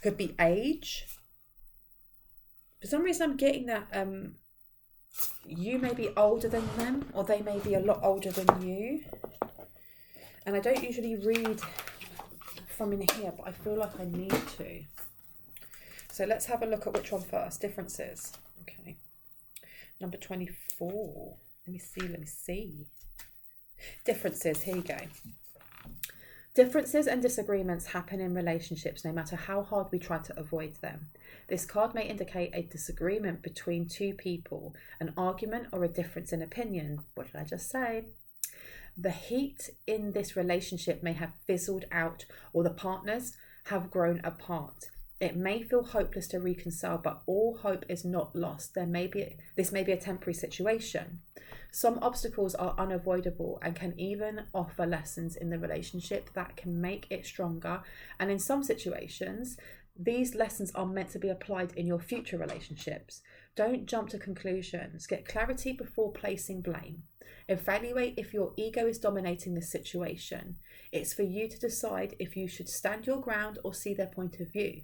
Could be age. For some reason I'm getting that you may be older than them, or they may be a lot older than you. And I don't usually read from in here, but I feel like I need to. So let's have a look at which one first. Differences. Okay. Number 24. Let me see. Differences. Here you go. Differences and disagreements happen in relationships no matter how hard we try to avoid them. This card may indicate a disagreement between two people, an argument, or a difference in opinion. What did I just say? The heat in this relationship may have fizzled out, or the partners have grown apart. It may feel hopeless to reconcile, but all hope is not lost. This may be a temporary situation. Some obstacles are unavoidable and can even offer lessons in the relationship that can make it stronger. And in some situations, these lessons are meant to be applied in your future relationships. Don't jump to conclusions. Get clarity before placing blame. Evaluate if your ego is dominating the situation. It's for you to decide if you should stand your ground or see their point of view.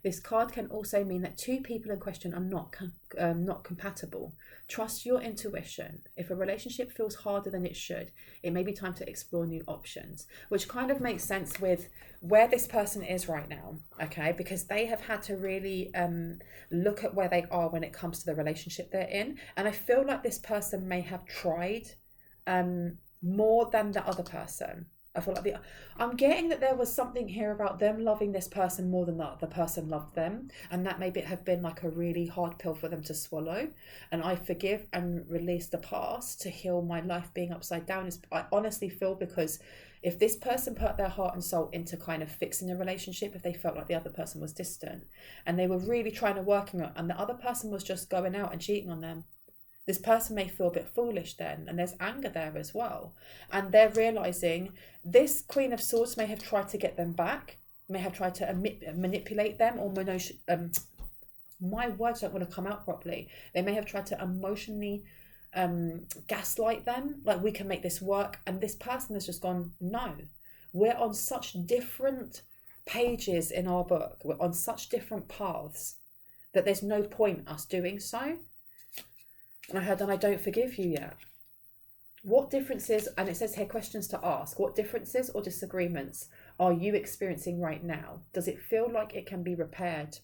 This card can also mean that two people in question are not compatible. Trust your intuition. If a relationship feels harder than it should, it may be time to explore new options, which kind of makes sense with where this person is right now, okay? Because they have had to really look at where they are when it comes to the relationship they're in. And I feel like this person may have tried more than the other person. I feel like I'm getting that there was something here about them loving this person more than the other person loved them, and that maybe it have been like a really hard pill for them to swallow. And I forgive and release the past to heal my life being upside down. I honestly feel, because if this person put their heart and soul into kind of fixing a relationship, if they felt like the other person was distant and they were really trying to work on it, and the other person was just going out and cheating on them, this person may feel a bit foolish then, and there's anger there as well. And they're realising this Queen of Swords may have tried to get them back, may have tried to manipulate them, or my words don't want to come out properly. They may have tried to emotionally gaslight them, like, we can make this work. And this person has just gone, no, we're on such different pages in our book, we're on such different paths, that there's no point us doing so. And I heard, and I don't forgive you yet. What differences, and it says here, questions to ask, what differences or disagreements are you experiencing right now? Does it feel like it can be repaired?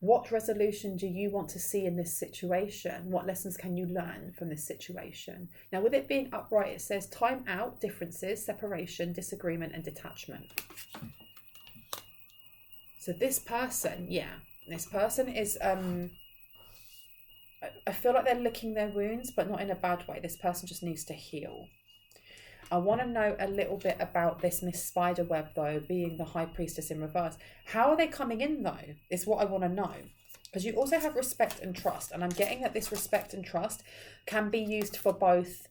What resolution do you want to see in this situation? What lessons can you learn from this situation? Now, with it being upright, it says time out, differences, separation, disagreement, and detachment. So this person, this person is I feel like they're licking their wounds, but not in a bad way. This person just needs to heal. I want to know a little bit about this Miss Spiderweb, though, being the High Priestess in reverse. How are they coming in, though, is what I want to know. Because you also have respect and trust, and I'm getting that this respect and trust can be used for both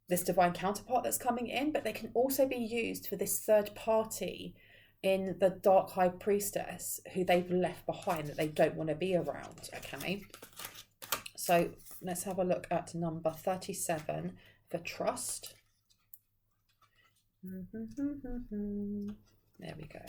this divine counterpart that's coming in, but they can also be used for this third party in the Dark High Priestess who they've left behind, that they don't want to be around, okay? So let's have a look at number 37 for trust. There we go.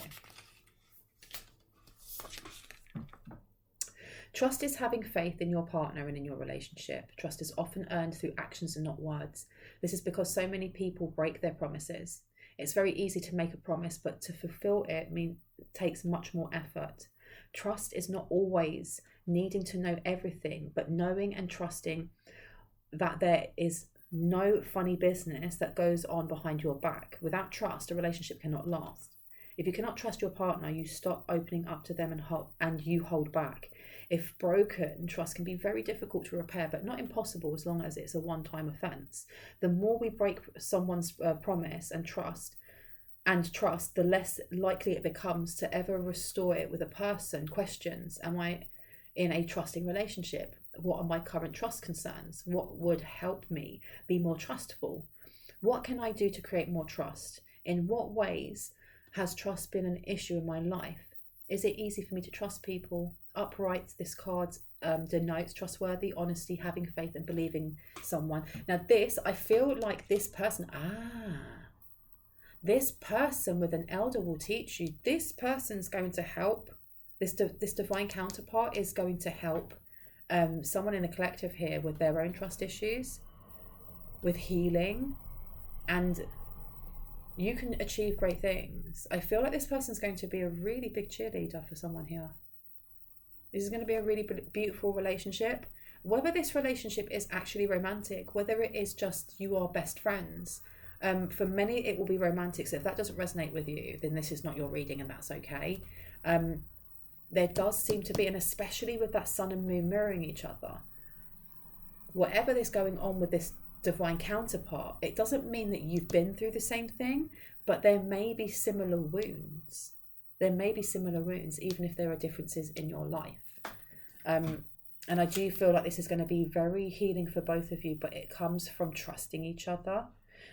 Trust is having faith in your partner and in your relationship. Trust is often earned through actions and not words. This is because so many people break their promises. It's very easy to make a promise, but to fulfill it takes much more effort. Trust is not always needing to know everything, but knowing and trusting that there is no funny business that goes on behind your back. Without trust, a relationship cannot last. If you cannot trust your partner, you stop opening up to them and you hold back. If broken, trust can be very difficult to repair, but not impossible as long as it's a one-time offence. The more we break someone's promise and trust, the less likely it becomes to ever restore it with a person. Questions: am I in a trusting relationship? What are my current trust concerns? What would help me be more trustful? What can I do to create more trust? In what ways has trust been an issue in my life? Is it easy for me to trust people? Upright, this card denotes trustworthy, honesty, having faith and believing someone. Now this, I feel like this person, this person with an elder will teach you. This person's going to help. This divine counterpart is going to help someone in the collective here with their own trust issues, with healing, and you can achieve great things. I feel like this person's going to be a really big cheerleader for someone here. This is going to be a really beautiful relationship. Whether this relationship is actually romantic, whether it is just you are best friends, for many it will be romantic. So if that doesn't resonate with you, then this is not your reading, and that's okay. There does seem to be, and especially with that sun and moon mirroring each other, whatever is going on with this divine counterpart, it doesn't mean that you've been through the same thing, but there may be similar wounds. There may be similar wounds, even if there are differences in your life. And I do feel like this is going to be very healing for both of you, but it comes from trusting each other.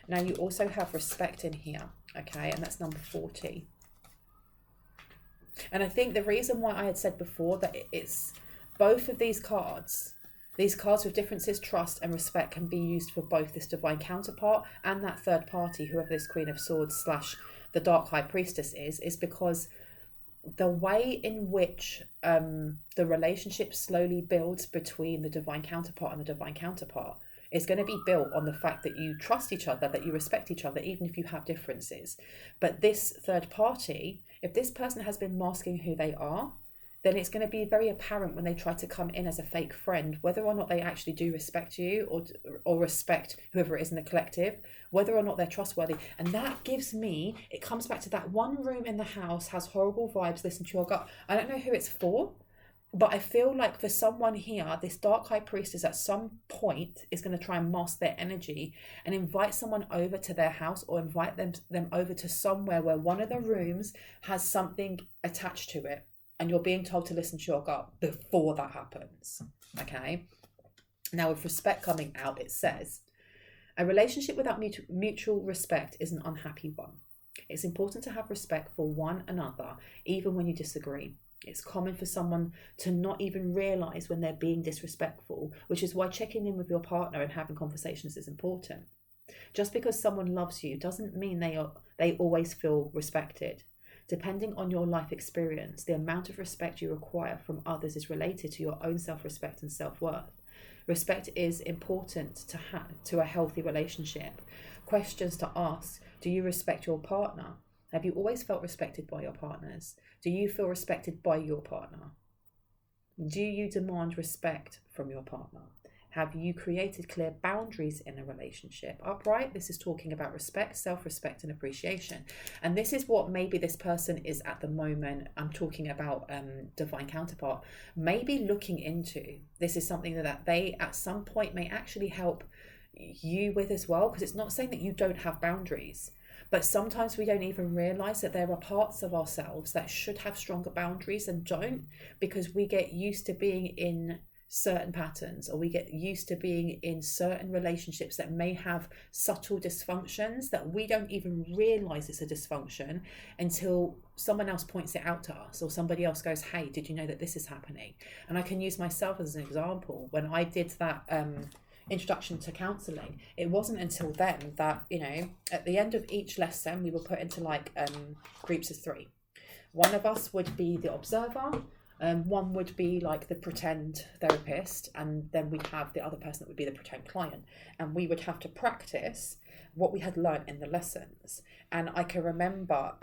Now, you also have respect in here, okay? And that's number 40. And I think the reason why I had said before that it's both of these cards with differences, trust and respect, can be used for both this divine counterpart and that third party, whoever this Queen of Swords / the Dark High Priestess is because the way in which the relationship slowly builds between the divine counterpart and the divine counterpart is going to be built on the fact that you trust each other, that you respect each other, even if you have differences. But this third party, if this person has been masking who they are, then it's going to be very apparent when they try to come in as a fake friend, whether or not they actually do respect you or respect whoever it is in the collective, whether or not they're trustworthy. And that gives me, it comes back to that one room in the house has horrible vibes, listen to your gut. I don't know who it's for, but I feel like for someone here, this Dark High Priestess at some point is going to try and mask their energy and invite someone over to their house, or invite them over to somewhere where one of the rooms has something attached to it. And you're being told to listen to your gut before that happens, okay? Now, with respect coming out, it says, a relationship without mutual respect is an unhappy one. It's important to have respect for one another, even when you disagree. It's common for someone to not even realise when they're being disrespectful, which is why checking in with your partner and having conversations is important. Just because someone loves you doesn't mean they always feel respected. Depending on your life experience, the amount of respect you require from others is related to your own self-respect and self-worth. Respect is important to a healthy relationship. Questions to ask: do you respect your partner? Have you always felt respected by your partners? Do you feel respected by your partner? Do you demand respect from your partner? Have you created clear boundaries in a relationship? Upright, this is talking about respect, self-respect and appreciation. And this is what maybe this person is at the moment. I'm talking about divine counterpart, maybe looking into. This is something that they at some point may actually help you with as well, because it's not saying that you don't have boundaries. But sometimes we don't even realize that there are parts of ourselves that should have stronger boundaries and don't, because we get used to being in certain patterns, or we get used to being in certain relationships that may have subtle dysfunctions that we don't even realize it's a dysfunction until someone else points it out to us, or somebody else goes, hey, did you know that this is happening? And I can use myself as an example. When I did that introduction to counselling, it wasn't until then that, you know, at the end of each lesson we were put into like groups of 3. One of us would be the observer, one would be like the pretend therapist, and then we'd have the other person that would be the pretend client, and we would have to practice what we had learned in the lessons. And I can remember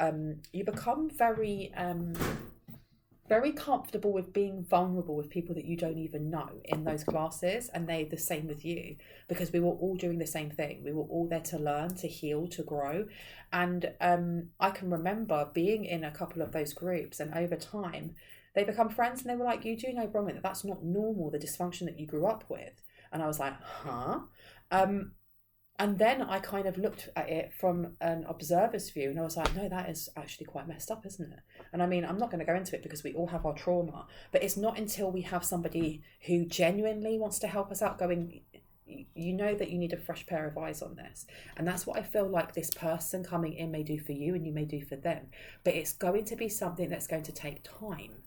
you become very comfortable with being vulnerable with people that you don't even know in those classes, and they the same with you, because we were all doing the same thing. We were all there to learn, to heal, to grow. And I can remember being in a couple of those groups, and over time they become friends, and they were like, you do know, Bronwen, that that's not normal, the dysfunction that you grew up with. And I was like, huh? And then I kind of looked at it from an observer's view, and I was like, no, that is actually quite messed up, isn't it? And I mean, I'm not going to go into it because we all have our trauma, but it's not until we have somebody who genuinely wants to help us out going, you know that you need a fresh pair of eyes on this. And that's what I feel like this person coming in may do for you, and you may do for them. But it's going to be something that's going to take time.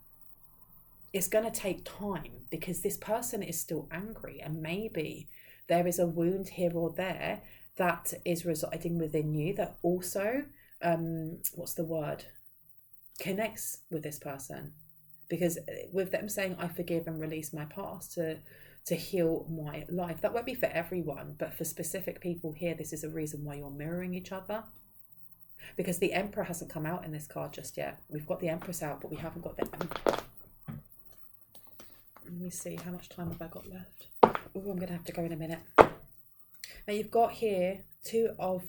It's going to take time, because this person is still angry, and maybe there is a wound here or there that is residing within you that also, connects with this person. Because with them saying, I forgive and release my past to heal my life, that won't be for everyone, but for specific people here, this is a reason why you're mirroring each other. Because the Emperor hasn't come out in this card just yet. We've got the Empress out, but we haven't got the Emperor. Let me see, how much time have I got left? Oh, I'm going to have to go in a minute. Now you've got here 2 of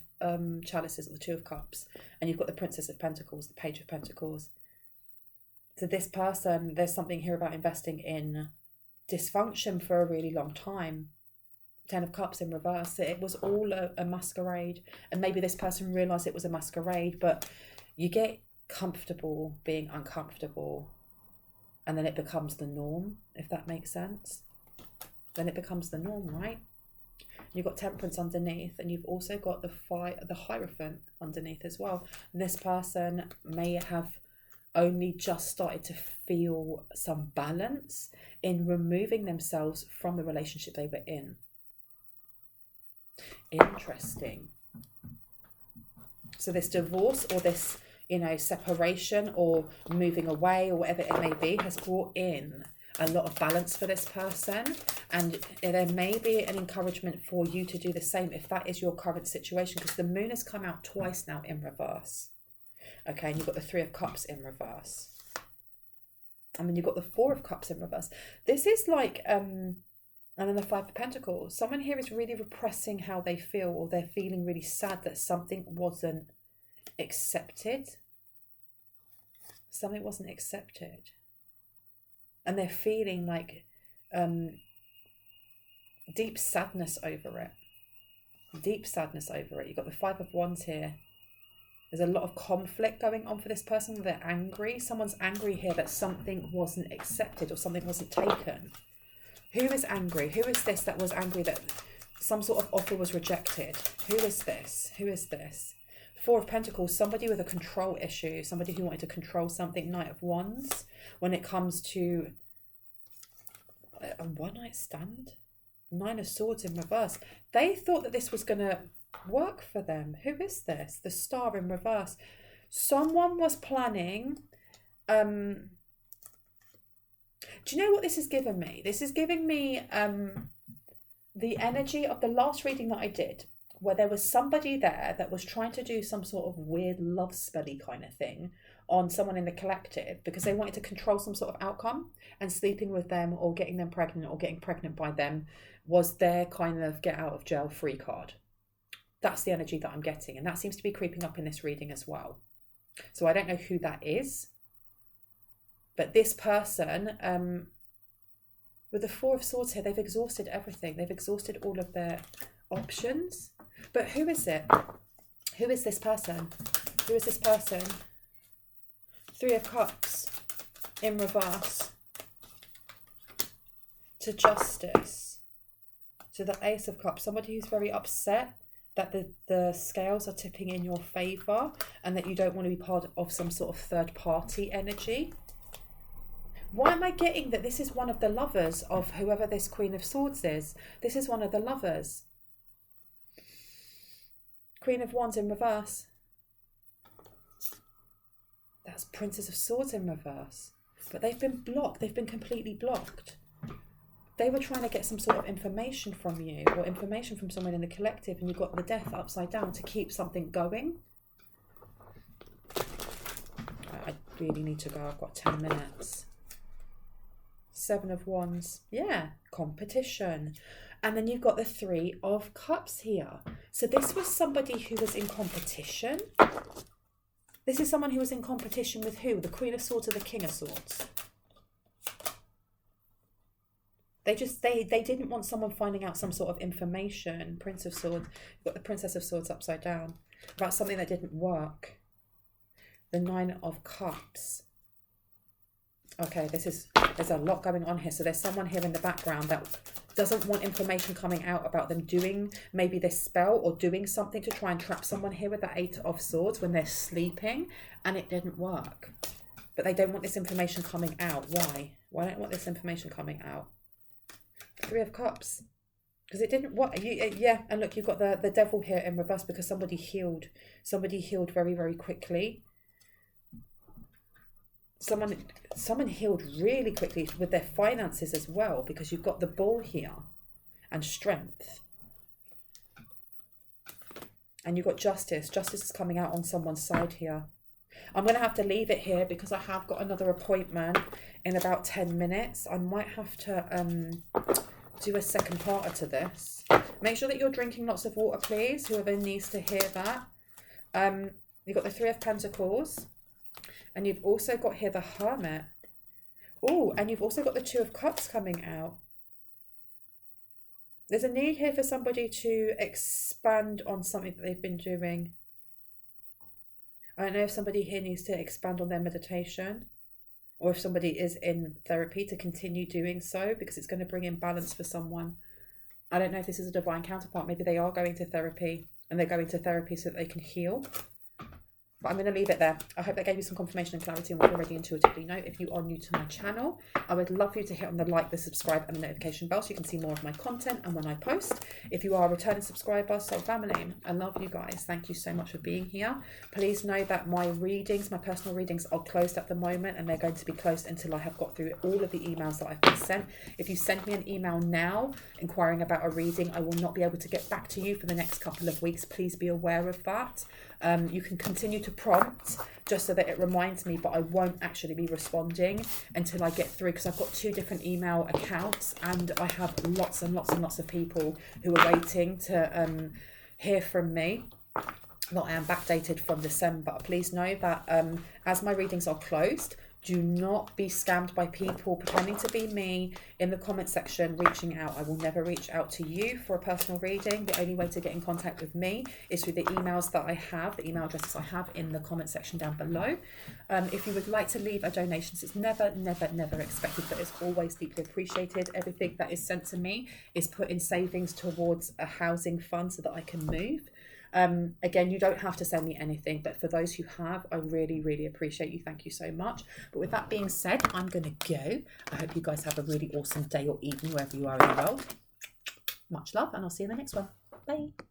chalices, or the 2 of cups, and you've got the Princess of Pentacles, the Page of Pentacles. So this person, there's something here about investing in dysfunction for a really long time. 10 of Cups in reverse. It was all a masquerade, and maybe this person realised it was a masquerade, but you get comfortable being uncomfortable, and then it becomes the norm, if that makes sense. Then it becomes the norm, right? You've got Temperance underneath, and you've also got the Hierophant underneath as well. And this person may have only just started to feel some balance in removing themselves from the relationship they were in. Interesting. So this divorce, or this, you know, separation, or moving away, or whatever it may be, has brought in a lot of balance for this person, and there may be an encouragement for you to do the same if that is your current situation, because the Moon has come out twice now in reverse. Okay, and you've got the 3 of Cups in reverse, and then you've got the 4 of Cups in reverse. This is like and then the 5 of Pentacles. Someone here is really repressing how they feel, or they're feeling really sad that something wasn't accepted. Something wasn't accepted. And they're feeling like deep sadness over it. Deep sadness over it. You've got the 5 of Wands here. There's a lot of conflict going on for this person. They're angry. Someone's angry here that something wasn't accepted, or something wasn't taken. Who is angry? Who is this that was angry that some sort of offer was rejected? Who is this? Who is this? 4 of Pentacles, somebody with a control issue, somebody who wanted to control something. Knight of Wands, when it comes to a one-night stand. 9 of Swords in reverse. They thought that this was going to work for them. Who is this? The Star in reverse. Someone was planning. Do you know what this has given me? This is giving me the energy of the last reading that I did, where there was somebody there that was trying to do some sort of weird love spelly kind of thing on someone in the collective, because they wanted to control some sort of outcome, and sleeping with them, or getting them pregnant, or getting pregnant by them, was their kind of get out of jail free card. That's the energy that I'm getting, and that seems to be creeping up in this reading as well. So I don't know who that is, but this person, with the Four of Swords here, they've exhausted everything. They've exhausted all of their options. But who is it? Who is this person? Who is this person? Three of Cups in reverse. To Justice. To the Ace of Cups. Somebody who's very upset that the scales are tipping in your favour and that you don't want to be part of some sort of third party energy. Why am I getting that this is one of the lovers of whoever this Queen of Swords is? This is one of the lovers. Queen of Wands in reverse. That's Princess of Swords in reverse. But they've been blocked. They've been completely blocked. They were trying to get some sort of information from you or information from someone in the collective, and you got the Death upside down to keep something going. I really need to go. I've got 10 minutes. Seven of Wands. Yeah, competition. And then you've got the Three of Cups here. So this was somebody who was in competition. This is someone who was in competition with who? The Queen of Swords or the King of Swords? They didn't want someone finding out some sort of information. Prince of Swords. You've got the Princess of Swords upside down. About something that didn't work. The Nine of Cups. Okay, there's a lot going on here. So there's someone here in the background that doesn't want information coming out about them doing maybe this spell or doing something to try and trap someone here with the Eight of Swords when they're sleeping, and it didn't work. But they don't want this information coming out. Why? Why don't they want this information coming out? Three of Cups. Because it didn't work. Yeah, and look, you've got the Devil here in reverse because somebody healed. Somebody healed very, very quickly. Someone healed really quickly with their finances as well, because you've got the Bull here and Strength. And you've got Justice. Justice is coming out on someone's side here. I'm going to have to leave it here because I have got another appointment in about 10 minutes. I might have to do a second parter to this. Make sure that you're drinking lots of water, please, whoever needs to hear that. You've got the Three of Pentacles. And you've also got here the Hermit. Oh, and you've also got the Two of Cups coming out. There's a need here for somebody to expand on something that they've been doing. I don't know if somebody here needs to expand on their meditation, or if somebody is in therapy to continue doing so, because it's going to bring in balance for someone. I don't know if this is a divine counterpart. Maybe they are going to therapy, and they're going to therapy so that they can heal. But I'm going to leave it there. I hope that gave you some confirmation and clarity on what you already intuitively know. If you are new to my channel, I would love for you to hit on the like, the subscribe and the notification bell so you can see more of my content and when I post. If you are a returning subscriber, soul family, I love you guys. Thank you so much for being here. Please know that my readings, my personal readings are closed at the moment, and they're going to be closed until I have got through all of the emails that I've been sent. If you send me an email now inquiring about a reading, I will not be able to get back to you for the next couple of weeks. Please be aware of that. You can continue to prompt just so that it reminds me, but I won't actually be responding until I get through, because I've got 2 different email accounts and I have lots and lots and lots of people who are waiting to hear from me. Well, I am backdated from December. Please know that as my readings are closed, do not be scammed by people pretending to be me in the comment section reaching out. I will never reach out to you for a personal reading. The only way to get in contact with me is through the emails that I have, the email addresses I have in the comment section down below. If you would like to leave a donation, it's never expected, but it's always deeply appreciated. Everything that is sent to me is put in savings towards a housing fund so that I can move. Again, you don't have to send me anything, but for those who have, I really appreciate you. Thank you so much. But with that being said, I'm going to go. I hope you guys have a really awesome day or evening wherever you are in the world. Much love, and I'll see you in the next one. Bye.